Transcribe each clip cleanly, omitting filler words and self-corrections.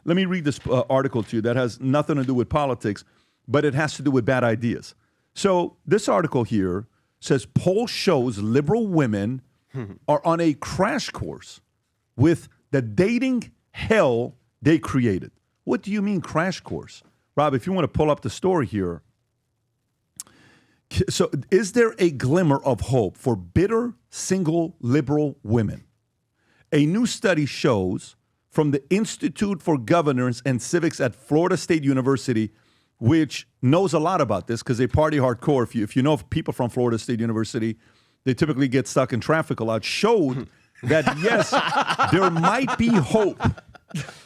Let me read this article to you that has nothing to do with politics, but it has to do with bad ideas. So this article here says, poll shows liberal women are on a crash course with the dating hell they created. What do you mean crash course? Rob, if you want to pull up the story here. So is there a glimmer of hope for bitter, single liberal women? A new study shows from the Institute for Governance and Civics at Florida State University, which knows a lot about this because they party hardcore. If you know people from Florida State University, they typically get stuck in traffic a lot, showed that, yes, there might be hope,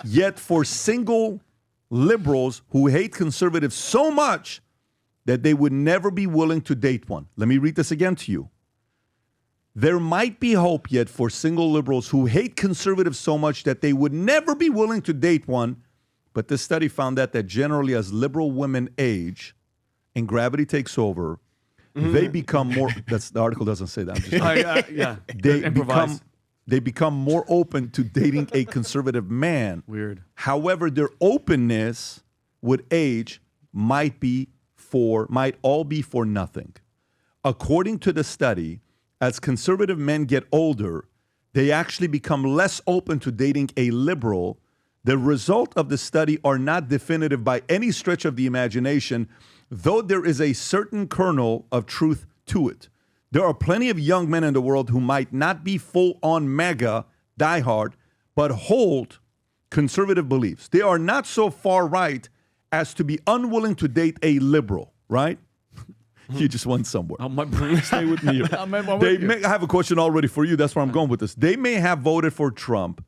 yet for single liberals who hate conservatives so much that they would never be willing to date one. Let me read this again to you. There might be hope yet for single liberals who hate conservatives so much that they would never be willing to date one. But this study found that generally as liberal women age and gravity takes over, they become more, the article doesn't say that. I'm just they become more open to dating a conservative man. Weird. However, their openness with age might all be for nothing. According to the study, as conservative men get older, they actually become less open to dating a liberal. The result of the study are not definitive by any stretch of the imagination, though there is a certain kernel of truth to it. There are plenty of young men in the world who might not be full-on MAGA, diehard, but hold conservative beliefs. They are not so far right as to be unwilling to date a liberal, right? You just went somewhere. Stay with me. I have a question already for you. That's where I'm going with this. They may have voted for Trump,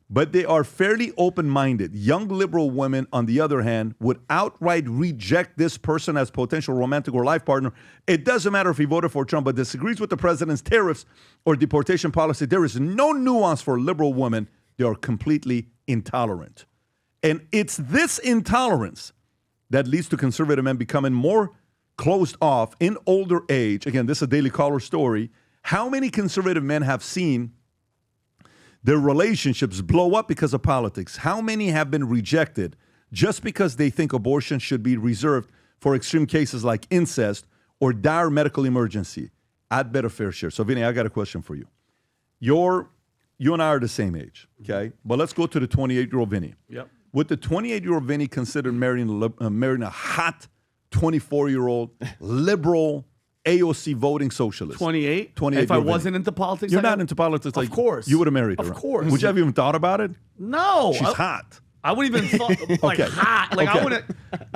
but they are fairly open-minded. Young liberal women, on the other hand, would outright reject this person as potential romantic or life partner. It doesn't matter if he voted for Trump but disagrees with the president's tariffs or deportation policy. There is no nuance for liberal women. They are completely intolerant. And it's this intolerance that leads to conservative men becoming more closed off in older age. Again, this is a Daily Caller story. How many conservative men have seen their relationships blow up because of politics? How many have been rejected just because they think abortion should be reserved for extreme cases like incest or dire medical emergency? I'd bet a fair share. So, Vinnie, I got a question for you. You and I are the same age, okay? But let's go to the 28-year-old Vinnie. Yep. Would the 28-year-old Vinnie consider marrying a hot 24-year-old liberal AOC voting socialist? 28? If I wasn't into politics? You're not into politics. Of course. You would have married her. Of course. Would you have even thought about it? No. She's hot. I wouldn't even thought, like, Okay. hot. Like, Okay. I wouldn't.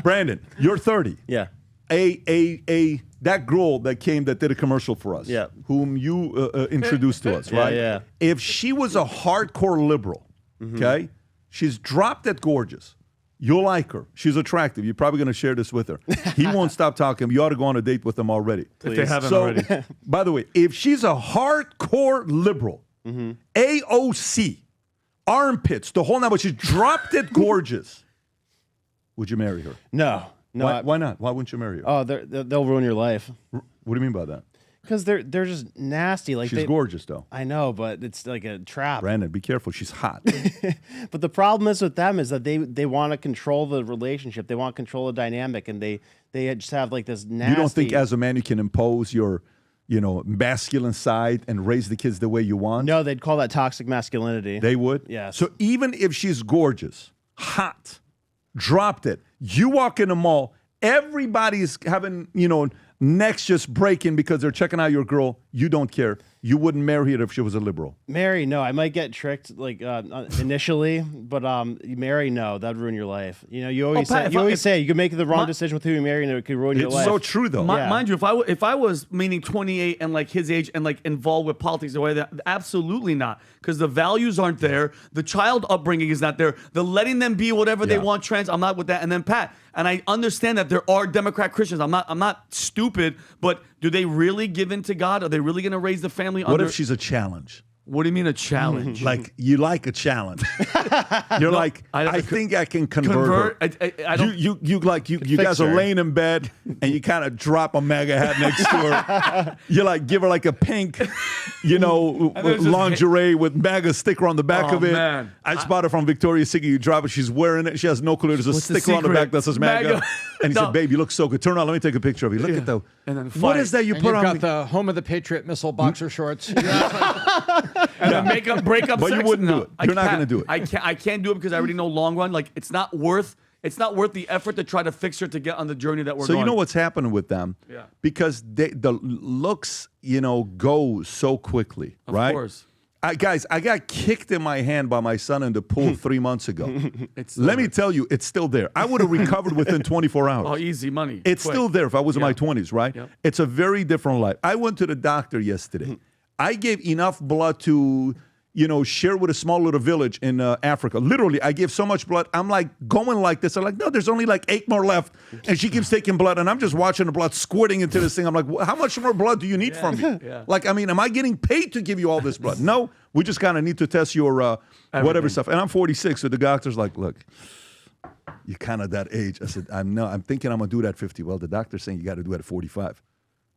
Brandon, you're 30. Yeah. That girl that did a commercial for us, Yeah. whom you introduced to us, right? Yeah. If she was a hardcore liberal, okay, she's drop dead gorgeous. You'll like her. She's attractive. You're probably going to share this with her. He won't stop talking. You ought to go on a date with him already. If they haven't already. By the way, if she's a hardcore liberal, AOC, armpits, the whole nine, but she's drop dead gorgeous, would you marry her? No. Why not? Why wouldn't you marry her? Oh, they'll ruin your life. What do you mean by that? Because they're just nasty. Like She's gorgeous, though. I know, but it's like a trap. Brandon, be careful. She's hot. But the problem is with them is that they want to control the relationship. They want to control the dynamic, and they just have like this nasty. You don't think as a man you can impose your, masculine side and raise the kids the way you want? No, they'd call that toxic masculinity. They would? Yes. So even if she's gorgeous, hot, dropped it, you walk in the mall, everybody's having, necks just breaking because they're checking out your girl. You don't care. You wouldn't marry her if she was a liberal. Marry, no. I might get tricked like initially, but marry, no. That'd ruin your life. You always say you can make the wrong decision with who you marry, and it could ruin your life. It's so true, though. Mind you, if I was meaning 28 and like his age and like involved with politics the way that, absolutely not, because the values aren't there, the child upbringing is not there, the letting them be whatever they want, trans. I'm not with that. And then Pat, and I understand that there are Democrat Christians. I'm not stupid, but do they really give in to God? Are they really going to raise the family? What if she's a challenge? What do you mean a challenge? Like you like a challenge. You're like, I think I can convert her. I don't. You guys are laying in bed and you kind of drop a MAGA hat next to her. You like give her like a pink, lingerie with MAGA sticker on the back of it. Man. I just bought it from Victoria's Secret. You drop it, she's wearing it. She has no clue. There's a sticker on the back that says MAGA. And he said, "Babe, you look so good. Turn on. Let me take a picture of you. Look at the. And then what is that you and put you've on? got the Home of the Patriot missile boxer shorts. And then break up. But sex. you wouldn't do it. You're not going to do it. I can't do it because I already know long run. Like it's not worth the effort to try to fix her to get on the journey that we're So going. you know what's happening with them? Yeah. Because the looks, go so quickly, right? Of course. Guys, I got kicked in my hand by my son in the pool 3 months ago. Let me tell you, it's still there. I would have recovered within 24 hours. Oh, easy money. It's Quick. still there if I was in my 20s, right? Yep. It's a very different life. I went to the doctor yesterday. I gave enough blood to, share with a small little village in Africa. Literally, I gave so much blood. I'm like going like this. I'm like, no, there's only like 8 more left. And she keeps taking blood. And I'm just watching the blood squirting into this thing. I'm like, how much more blood do you need from me? Yeah. Like, am I getting paid to give you all this blood? No, we just kind of need to test your whatever stuff. And I'm 46. So the doctor's like, look, you're kind of that age. I said, I'm thinking I'm going to do it at 50. Well, the doctor's saying you got to do it at 45.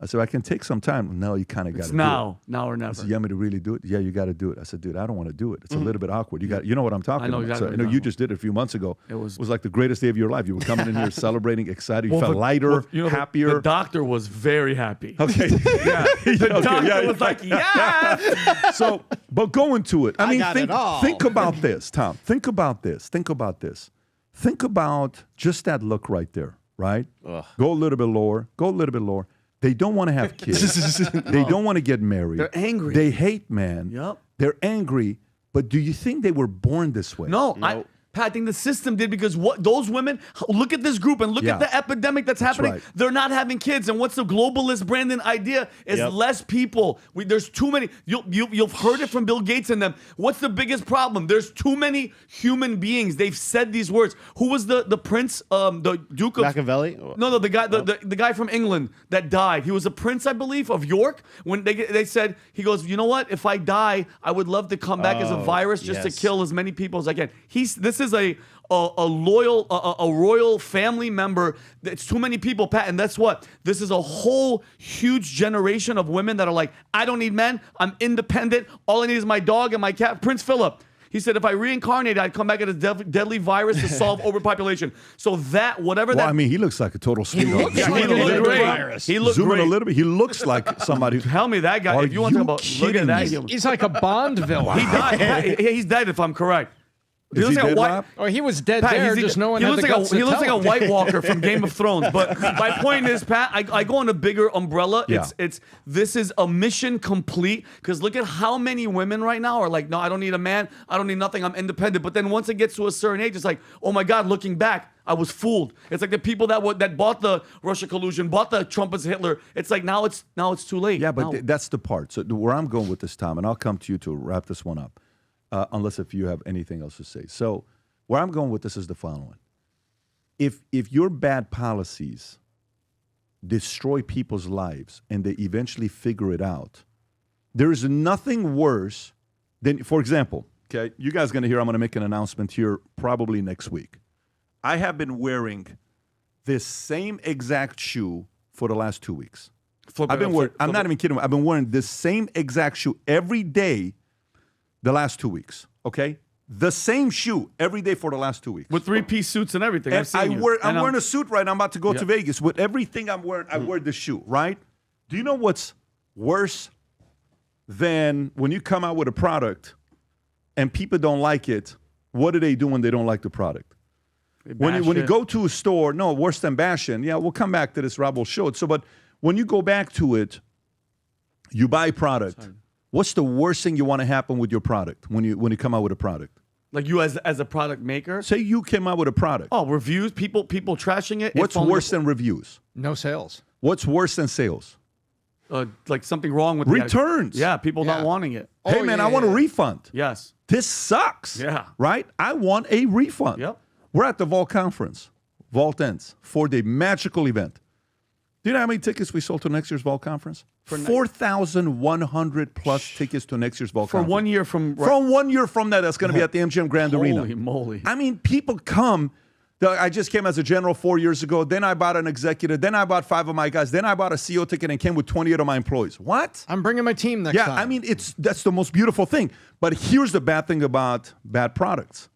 I said, I can take some time. No, you kind of got to do it. Now or never. I said, you want me to really do it? Yeah, you got to do it. I said, dude, I don't want to do it. It's a little bit awkward. You know what I'm talking I know about. exactly So, what you just did it a few months ago. It was like the greatest day of your life. You were coming in here celebrating, excited. You felt lighter, happier. The doctor was very happy. Okay. Yeah. The doctor was like, yes. So, but go into it. I mean, got it all. think about this, Tom. Think about this. Think about just that look right there, right? Ugh. Go a little bit lower. They don't want to have kids. They don't want to get married. They're angry. They hate man. Yep. They're angry. But do you think they were born this way? No. Pat, I think the system did because those women, look at this group and look at the epidemic that's happening. right. They're not having kids. And what's the globalist Brandon idea is less people. There's too many. You've heard it from Bill Gates and them. What's the biggest problem? There's too many human beings. They've said these words. Who was the prince, the Duke of... Machiavelli? No, the guy the guy from England that died. He was a prince, I believe, of York. When they said, he goes, you know what? If I die, I would love to come back as a virus just to kill as many people as I can. This is a royal family member. It's too many people, Pat, and that's what. This is a whole huge generation of women that are like, I don't need men. I'm independent. All I need is my dog and my cat. Prince Philip. He said, if I reincarnated, I'd come back as a deadly virus to solve overpopulation. So whatever that... Well, I mean, he looks like a total sweetheart. He looked great. He looked Zoom in great. a little bit. He looks like somebody... Tell me that guy. Are If you want to you talk about... Look kidding at that. me? He's like a Bond villain. He died. He's dead, if I'm correct. Is he dead, Rob? Or he was dead Pat, there, he's- just no one he had looks the like guts to he looks tell like a him. White Walker from Game of Thrones. But my point is, Pat, I go on a bigger umbrella. Yeah. This is a mission complete. Because look at how many women right now are like, no, I don't need a man. I don't need nothing. I'm independent. But then once it gets to a certain age, it's like, oh my God, looking back, I was fooled. It's like the people that bought the Russia collusion, bought the Trump as Hitler. It's like now it's too late. Yeah, but Now- that's the part. So where I'm going with this, Tom, and I'll come to you to wrap this one up, unless if you have anything else to say. So where I'm going with this is the following. If your bad policies destroy people's lives and they eventually figure it out, there is nothing worse than, for example, okay, you guys are going to hear, I'm going to make an announcement here probably next week. I have been wearing this same exact shoe for the last 2 weeks. I'm not even kidding. I've been wearing this same exact shoe every day the last 2 weeks, okay? The same shoe every day for the last 2 weeks. with 3-piece suits and everything. And I've seen you. I'm wearing a suit right now. I'm about to go to Vegas. With everything I'm wearing, I wear this shoe, right? Do you know what's worse than when you come out with a product and people don't like it? What do they do when they don't like the product? When you go to a store, no, worse than bashing. Yeah, we'll come back to this. Rob will show it. So, but when you go back to it, you buy a product. What's the worst thing you want to happen with your product when you come out with a product? Like you as a product maker. Say you came out with a product. Oh, reviews, people trashing it. What's worse than reviews? No sales. What's worse than sales? like something wrong with returns? Yeah, people not wanting it. Hey, man, I want a refund. Yes. This sucks. Yeah. Right? I want a refund. Yep. We're at the Vault Conference. Vault ends. 4-day magical event. Do you know how many tickets we sold to next year's Vol Conference? 4,100 plus tickets to next year's Vol For Conference. 1 year from... From 1 year from that, that's going to be at the MGM Grand Arena. Holy moly. I mean, people come. I just came as a general 4 years ago. Then I bought an executive. Then I bought 5 of my guys. Then I bought a CEO ticket and came with 28 of my employees. What? I'm bringing my team next time. Yeah, I mean, that's the most beautiful thing. But here's the bad thing about bad products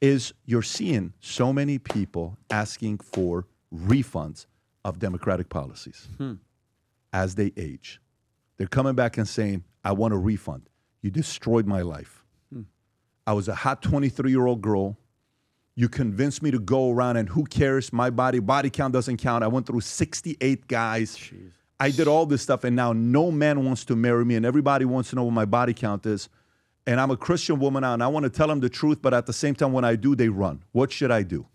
is you're seeing so many people asking for refunds of democratic policies as they age. They're coming back and saying, I want a refund. You destroyed my life. I was a hot 23-year-old girl. You convinced me to go around, and who cares? My body count doesn't count. I went through 68 guys. Jeez. I did all this stuff, and now no man wants to marry me, and everybody wants to know what my body count is. And I'm a Christian woman now, and I want to tell them the truth, but at the same time, when I do, they run. What should I do?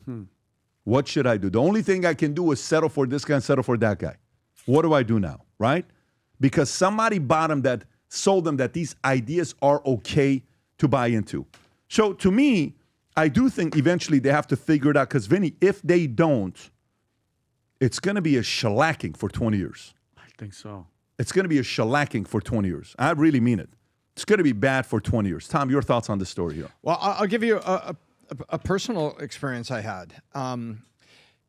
What should I do? The only thing I can do is settle for this guy and settle for that guy. What do I do now, right? Because somebody bought them that sold them that these ideas are okay to buy into. So to me, I do think eventually they have to figure it out because, Vinnie, if they don't, it's going to be a shellacking for 20 years. I think so. It's going to be a shellacking for 20 years. I really mean it. It's going to be bad for 20 years. Tom, your thoughts on this story here? Well, I'll give you a personal experience I had. I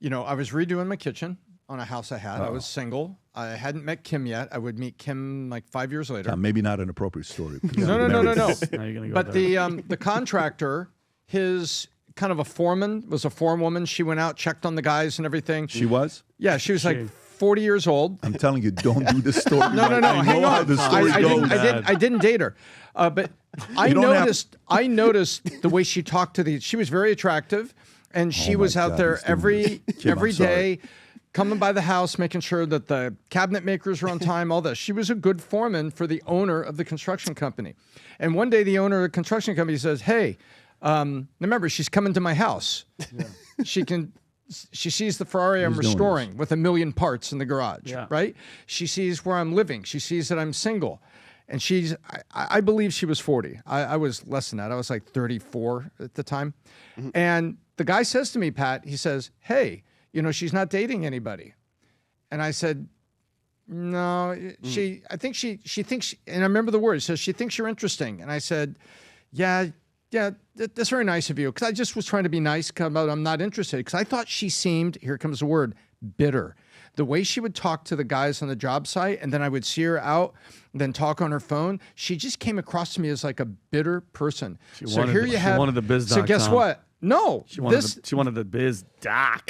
was redoing my kitchen on a house I had. I was single. I hadn't met Kim yet. I would meet Kim like 5 years later. Maybe not an appropriate story. No. Now you're gonna go But there. the contractor, his kind of a foreman, was a forewoman. She went out, checked on the guys and everything. She was? Yeah, she was like 40 years old. I'm telling you, don't do this story. No. I know Hang how on. the story goes. I didn't date her, but I noticed the way she talked to she was very attractive, and she was my out God, there he's doing this. Kim, every I'm sorry. day, coming by the house, making sure that the cabinet makers were on time. All this. She was a good foreman for the owner of the construction company, and one day the owner of the construction company says, "Hey, remember she's coming to my house. Yeah. She sees the Ferrari I'm restoring with 1 million parts in the garage, right? She sees where I'm living. She sees that I'm single. And I believe she was 40. I was less than that. I was like 34 at the time. Mm-hmm. And the guy says to me, Pat, he says, hey, she's not dating anybody. And I said, no, I think she thinks, and I remember the words, says she thinks you're interesting. And I said, yeah, that's very nice of you. Because I just was trying to be nice about I'm not interested. Because I thought she seemed, here comes the word, bitter. The way she would talk to the guys on the job site, and then I would see her out, and then talk on her phone. She just came across to me as like a bitter person. She wanted the biz doc. So guess what? No, she wanted the biz doc.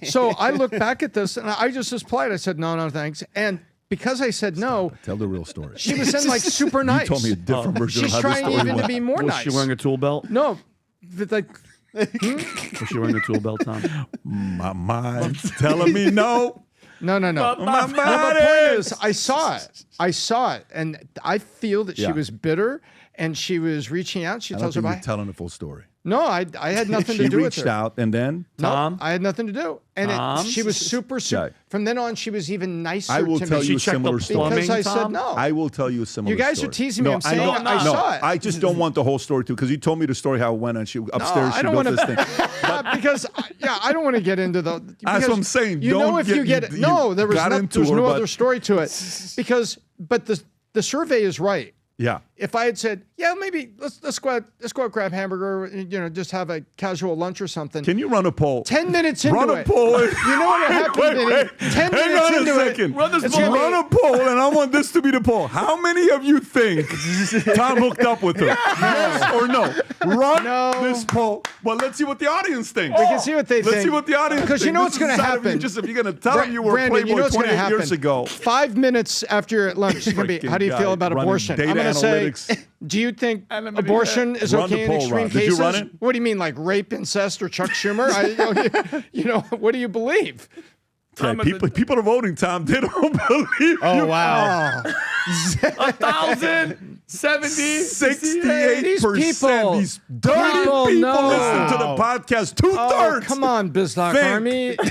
So I look back at this, and I just was polite. I said, no, thanks. And because I said no, tell the real story. She was then like super nice. You told me a different version She's of how the trying story even went. to be more nice. Was she wearing a tool belt? No, like. Was she wearing a tool belt, Tom? My mind's telling me no. No. My The body. point is, I saw it, and I feel that she was bitter, and she was reaching out. She I tells don't her think you're telling the full story. No, I had nothing to do with her. She reached out, and then? Tom? No, I had nothing to do. And she was super. From then on, she was even nicer I will to tell me. you a similar story. Because I Tom? said no. I will tell you a similar story. You guys are teasing me. I'm saying know, I saw it. I just don't want the whole story too, because you told me the story how it went, and she upstairs she built this thing. Because I don't want to get into the. That's what I'm saying. You know, if you get it, no, there was no other story to it. But the survey is right. Yeah. If I had said, yeah, maybe let's go out, grab hamburger, just have a casual lunch or something. Can you run a poll? 10 minutes into Run a poll. You know what happened, Vinnie? 10 minutes Hang on into a second. Run this Run poll. a poll, and I want this to be the poll. How many of you think Tom hooked up with her? Yes or no? Run this poll. Well, let's see what the audience thinks. We can see what they think. Let's see what the audience thinks. Because you know what's going to happen. Just if you're going to tell them you were Brandon, Playboy you know what's 28 gonna happen. years ago. 5 minutes after you're at lunch, it's going to be, how do you feel about Running abortion? data I'm going to say, analytics. do you think abortion is Run the okay in poll, extreme Ron. Did you cases? run it? What do you mean, like rape, incest, or Chuck Schumer? What do you believe? Okay, people are voting, Tom. They don't believe Oh, you. wow. 68%. These people. These dirty people know. listen to the podcast. 2/3. Oh, come on, Bizdoc Think. Army. I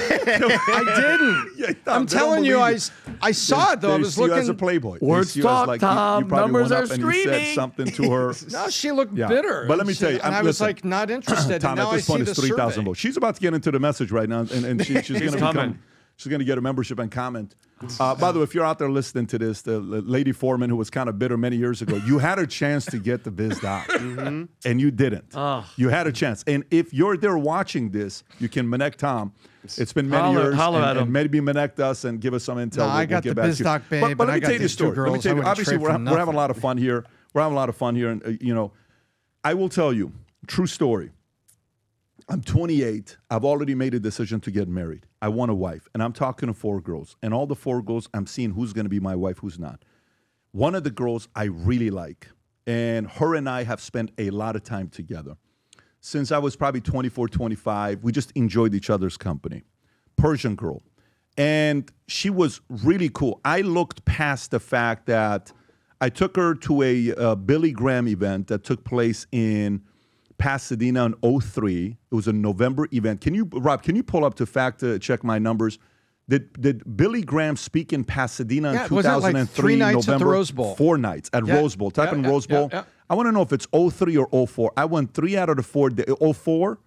didn't. Yeah, Tom, I'm they don't telling you, believe I saw it, though. I They was see you as a looking. Playboy. They Words see you as talk, like, Tom. You probably Numbers went are up and you said screaming. something to her. No, she looked Yeah. bitter. But let me tell you, and I was listen, like not interested. Tom, and now at this I point, see it's the 3,000 survey. votes. She's about to get into the message right now, and she's going to coming. become. she's going to get a membership and comment. By the way, if you're out there listening to this, the lady foreman who was kind of bitter many years ago, you had a chance to get the biz doc, and you didn't. You had a chance. And if you're there watching this, you can connect Tom. It's been many years, and maybe connect us and give us some intel. I got the biz doc, babe. But let me tell you the story. Let me tell you, obviously, we're having a lot of fun here. We're having a lot of fun here, and I will tell you, true story. I'm 28. I've already made a decision to get married. I want a wife, and I'm talking to 4 girls. And all the 4 girls, I'm seeing who's going to be my wife, who's not. One of the girls I really like, and her and I have spent a lot of time together. Since I was probably 24, 25, we just enjoyed each other's company. Persian girl. And she was really cool. I looked past the fact that I took her to a Billy Graham event that took place in Pasadena in 2003. It was a November event. Rob, can you pull up to fact check my numbers? Did Billy Graham speak in Pasadena in 2003? Like 3 nights November? at the Rose Bowl. 4 nights at Rose Bowl. Type in Rose Bowl. I want to know if it's 2003 or 2004. I went 3 out of the 4. 2004?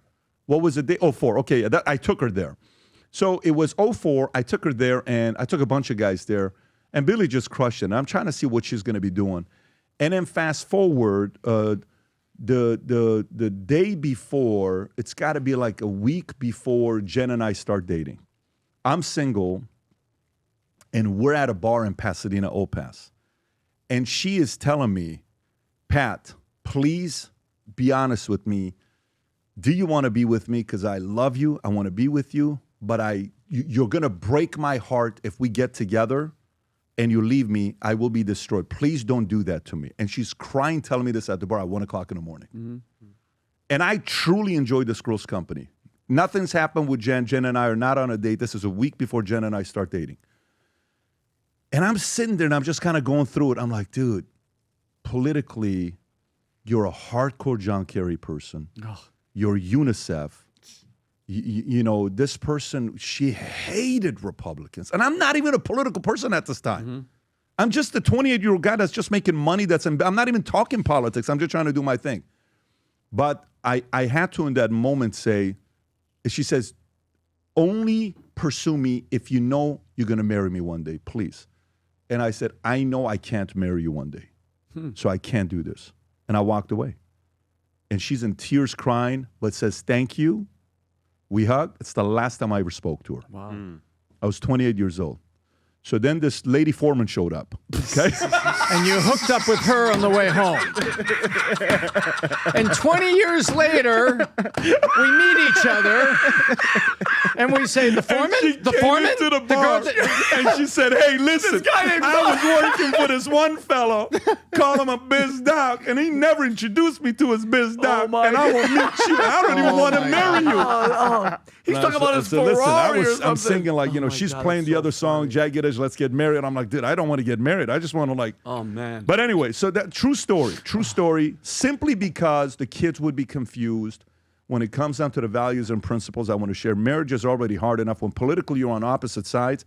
What was it? 2004. Okay, I took her there. So it was 2004. I took her there, and I took a bunch of guys there, and Billy just crushed it. And I'm trying to see what she's going to be doing. And then fast forward, the day before, it's got to be like a week before Jen and I start dating. I'm single, and we're at a bar in Pasadena, Pass. And she is telling me, Pat, please be honest with me. Do you want to be with me? Because I love you. I want to be with you. But you're going to break my heart if we get together and you leave me. I will be destroyed. Please don't do that to me. And she's crying, telling me this at the bar at 1 o'clock in the morning. Mm-hmm. And I truly enjoy this girl's company. Nothing's happened with Jen. Jen and I are not on a date. This is a week before Jen and I start dating. And I'm sitting there and I'm just kind of going through it. I'm like, dude, politically, you're a hardcore John Kerry person. Oh. You're UNICEF. This person, she hated Republicans. And I'm not even a political person at this time. Mm-hmm. I'm just a 28-year-old guy that's just making money. I'm not even talking politics. I'm just trying to do my thing. But I had to, in that moment, say, she says, only pursue me if you know you're going to marry me one day, please. And I said, I know I can't marry you one day. So I can't do this. And I walked away. And she's in tears crying, but says, thank you. We hugged. It's the last time I ever spoke to her. Wow. I was 28 years old. So then this lady foreman showed up, okay? And you hooked up with her on the way home. And 20 years later, we meet each other, and we say, the foreman? The foreman? To the bar, and she said, hey, listen, I was working for this one fellow, call him a biz doc, and he never introduced me to his biz doc, and I will meet you. I don't even want to marry you. He's talking about his Ferrari I'm singing like, she's playing the other song, Jagged, let's get married. And I'm like, dude, I don't want to get married. I just want to oh man. But anyway, so that true story, simply because the kids would be confused when it comes down to the values and principles I want to share. Marriage is already hard enough. When politically you're on opposite sides,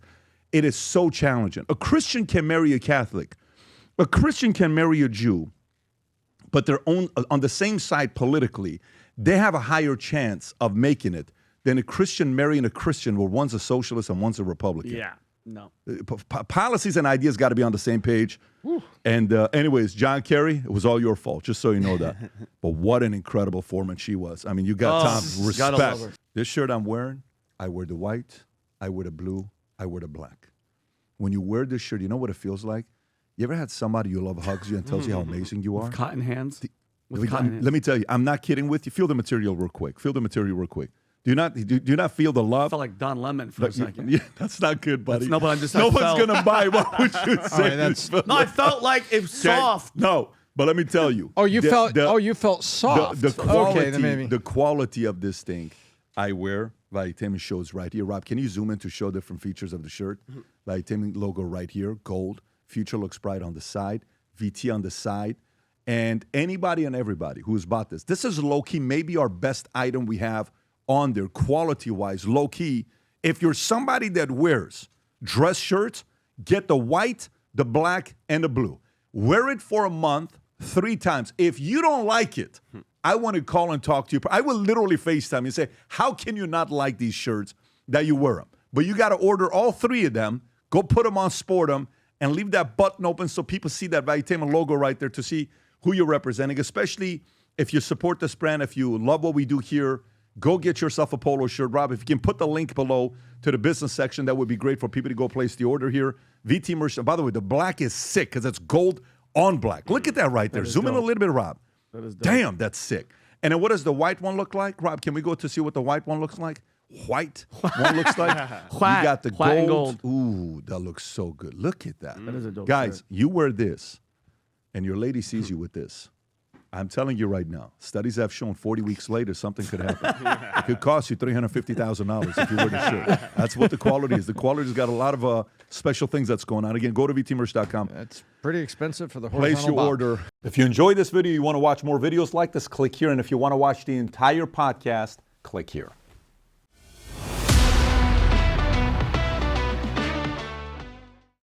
it is so challenging. A Christian can marry a Catholic. A Christian can marry a Jew, but they're on the same side politically. They have a higher chance of making it than a Christian marrying a Christian where one's a socialist and one's a Republican. Yeah. No. Policies and ideas got to be on the same page. Whew. And anyways, John Kerry, it was all your fault, just so you know that. But what an incredible foreman she was. I mean, you got Tom's respect. This shirt I'm wearing, I wear the white, I wear the blue, I wear the black. When you wear this shirt, you know what it feels like? You ever had somebody you love hugs you and tells you how amazing you are? With cotton hands? Let me tell you, I'm not kidding with you. Feel the material real quick. Do you not feel the love? I felt like Don Lemon for a second. Yeah, that's not good, buddy. No one's going to buy. What would you say? I felt like it's soft. No, but let me tell you. You felt soft. The quality, the quality of this thing. I wear Valuetainment shows right here. Rob, can you zoom in to show different features of the shirt? Valuetainment logo right here, gold. Future looks bright on the side. VT on the side. And anybody and everybody who's bought this. This is low-key maybe our best item we have on there, quality-wise, low-key. If you're somebody that wears dress shirts, get the white, the black, and the blue. Wear it for a month, 3 times. If you don't like it, I want to call and talk to you. I will literally FaceTime you and say, how can you not like these shirts that you wear them? but you got to order all 3 of them, go put them on, sport them, and leave that button open so people see that Valuetainment logo right there to see who you're representing, especially if you support this brand, if you love what we do here. Go get yourself a polo shirt. Rob, if you can put the link below to the business section, that would be great for people to go place the order here. VT merch. And by the way, the black is sick because it's gold on black. Look at that right there. Zoom in a little bit, Rob. That is dope. Damn, that's sick. And then what does the white one look like? Rob, can we go to see what the white one looks like? White one looks like? White. You got the White and gold. gold. Ooh, that looks so good. Look at that. That is a dope Guys, shirt. you wear this, and your lady sees you with this. I'm telling you right now, studies have shown 40 weeks later something could happen. It could cost you $350,000 if you wear the shirt. That's what the quality is. The quality's got a lot of special things that's going on. Again, go to vtmerch.com. That's pretty expensive for the Place horizontal your box. order. If you enjoyed this video, you want to watch more videos like this, click here. And if you want to watch the entire podcast, click here.